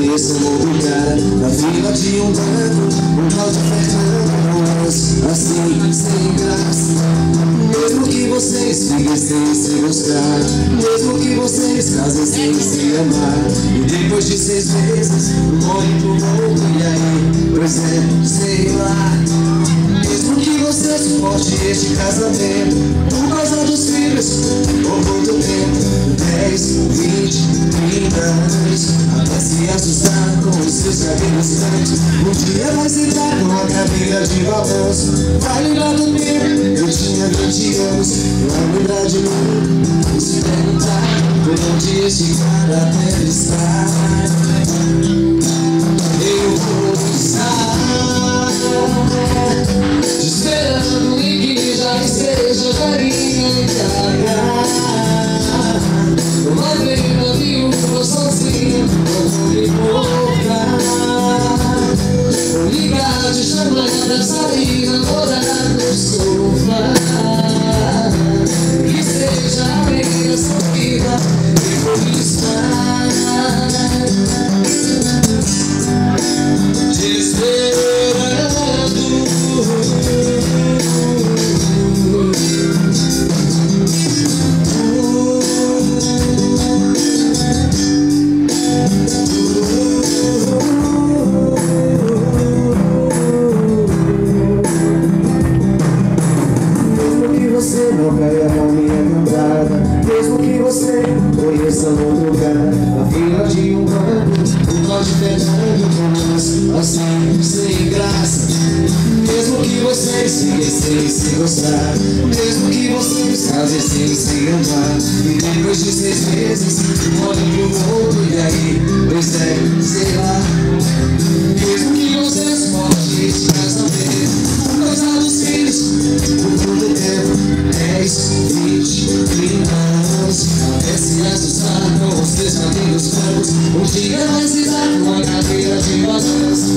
conheço um outro cara na fila de um banco, um tal de Fernando, assim, sem graça. Mesmo que vocês fiquem sem se gostar, mesmo que vocês casem sem se amar, e depois de 6 meses morre pro outro, e aí, pois é, sei lá. Mesmo que você suporte este casamento por causa dos filhos, por muito tempo, 10, 20, 30 anos, até se assustar com os seus cabelos grandes. Um dia vai sentar com a cadeira de balanço, vai lembrar do tempo, eu tinha 20 anos, vai lembrar de mim e se perguntar por onde este cara deve estar. Eu vou estar esperando e que já esteja carinha encarregada. Uma venda viúva sozinha, não vou me colocar. Vou ligar de chamada, sair, namorar no sofá. Que seja a minha sorrida e vou estar te esperando. Você não caia com minha namorada, mesmo que você conheça outro lugar, na fila de um banco, um tal de Fernando, assim, sem graça. Mesmo que vocês fiquem sem se gostar, mesmo que vocês casem sem se amar, e depois de 6 meses olhem pro outro, e aí, pois é, sei lá. Mesmo que vocês suportem este casamento por causa dos filhos, por muito tempo, 10, 20, 30 anos, até se assustar com os 3 cabelos brancos. Um dia vai se dar com a cadeira de balanço.